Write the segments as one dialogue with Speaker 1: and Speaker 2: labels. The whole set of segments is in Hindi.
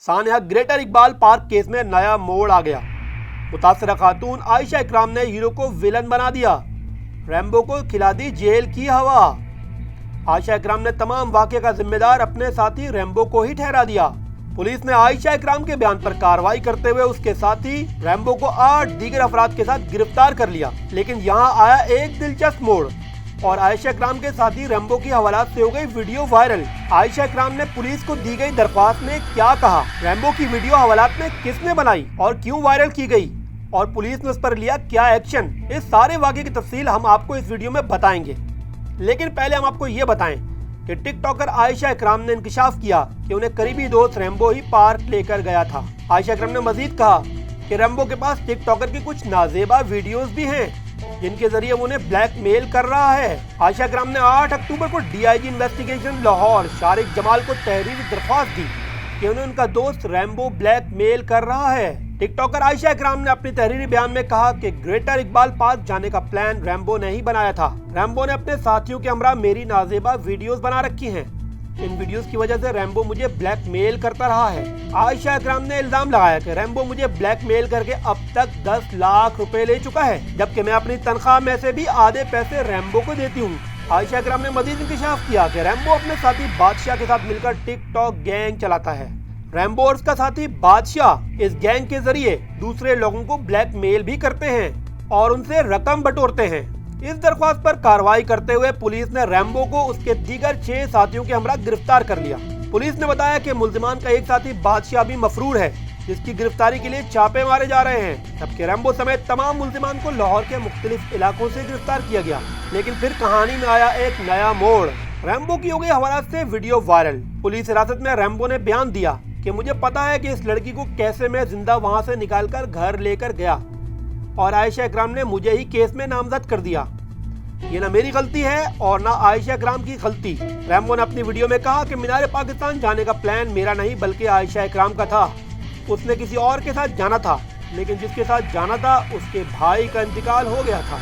Speaker 1: Sania greater Iqbal park case में नया मोड़ आ गया। मुतासरा खातून आयशा इकराम ने हीरो को विलन बना दिया। रैम्बो को खिला दी जेल की हवा। आयशा इकराम ने तमाम वाक़े का जिम्मेदार अपने साथी रैम्बो को ही ठहरा दिया। पुलिस ने आयशा इकराम के बयान पर कार्रवाई करते हुए उसके साथी रैम्बो को 8 दीगर अफराद के साथ गिरफ्तार कर लिया। लेकिन यहाँ आया एक दिलचस्प मोड़ और आयशा इकराम के साथी रैम्बो की हवालात से हो गई वीडियो वायरल। आयशा इकराम ने पुलिस को दी गई दरख्वास्त में क्या कहा, रैम्बो की वीडियो हवालात में किसने बनाई और क्यों वायरल की गई और पुलिस ने उस पर लिया क्या एक्शन, इस सारे वाक़े की तफसील हम आपको इस वीडियो में बताएंगे। लेकिन पहले हम आपको ये बताएं कि टिकटॉकर आयशा इकराम ने इंकशाफ किया कि उन्हें करीबी दोस्त रैम्बो ही पार्क लेकर गया था। आयशा इकराम ने मजीद कहा कि रैम्बो के पास टिकटॉकर की कुछ नाजेबा वीडियोस भी हैं जिनके जरिए वो उन्हें ब्लैकमेल कर रहा है। आयशा इकराम ने 8 अक्टूबर को डीआईजी इन्वेस्टिगेशन लाहौर शारिक जमाल को तहरीरी दरख्वास्त दी कि उन्हें उनका दोस्त रैम्बो ब्लैकमेल कर रहा है। टिकटॉकर आयशा इकराम ने अपनी तहरीरी बयान में कहा कि ग्रेटर इकबाल पार्क जाने का प्लान रैम्बो ने ही बनाया था। रैम्बो ने अपने साथियों के हमरा मेरी नाजेबा वीडियोस बना रखी हैं। इन वीडियोस की वजह से रैम्बो मुझे ब्लैकमेल करता रहा है। आयशा इकराम ने इल्जाम लगाया कि रैम्बो मुझे ब्लैकमेल करके अब तक 10 लाख रुपए ले चुका है, जबकि मैं अपनी तनख्वाह में से भी आधे पैसे रैम्बो को देती हूँ। आयशा इकराम ने मजीद इंकशाफ किया कि रैम्बो अपने साथी बादशाह के साथ मिलकर टिकटॉक गैंग चलाता है। रैम्बो और उसका साथी बादशाह इस गैंग के जरिए दूसरे लोगों को ब्लैकमेल भी करते हैं और उनसे रकम बटोरते हैं। इस दरख्वास्त पर कार्रवाई करते हुए पुलिस ने रैम्बो को उसके दीगर 6 साथियों के हमरा गिरफ्तार कर लिया। पुलिस ने बताया कि मुल्जिमान का एक साथी बादशाह भी मफरूर है, जिसकी गिरफ्तारी के लिए छापे मारे जा रहे हैं। जबकि रैम्बो समेत तमाम मुल्जिमान को लाहौर के मुख्तलिफ इलाकों से गिरफ्तार किया गया। लेकिन फिर कहानी में आया एक नया मोड़। रैम्बो की हो गई हवालात से वीडियो वायरल। पुलिस हिरासत में रैम्बो ने बयान दिया कि मुझे पता है कि इस लड़की को कैसे मैं जिंदा वहां से निकालकर घर लेकर गया और आयशा इकराम ने मुझे ही केस में नामजद कर दिया। ये ना मेरी गलती है और ना आयशा इकराम की गलती। रैम्बो ने अपनी वीडियो में कहा कि मीनार पाकिस्तान जाने का प्लान मेरा नहीं बल्कि आयशा इकराम का था। उसने किसी और के साथ जाना था, लेकिन जिसके साथ जाना था उसके भाई का इंतकाल हो गया था,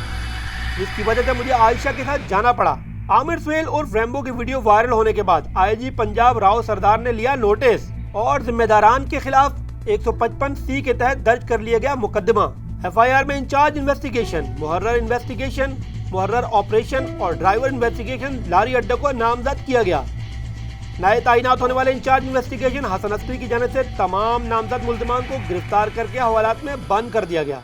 Speaker 1: जिसकी वजह से मुझे आयशा के साथ जाना पड़ा। आमिर सुहेल उर्फ रैम्बो की वीडियो वायरल होने के बाद आईजी पंजाब राव सरदार ने लिया नोटिस और जिम्मेदारान के खिलाफ 155C के तहत दर्ज कर लिया गया मुकदमा। FIR में इंचार्ज इन्वेस्टिगेशन, मुहर्रर ऑपरेशन और ड्राइवर इन्वेस्टिगेशन लारी अड्डा को नामजद किया गया। नए तैनात होने वाले इंचार्ज इन्वेस्टिगेशन हसन अस्करी की जानिब से तमाम नामजद मुल्जिमान को गिरफ्तार करके हवालात में बंद कर दिया गया।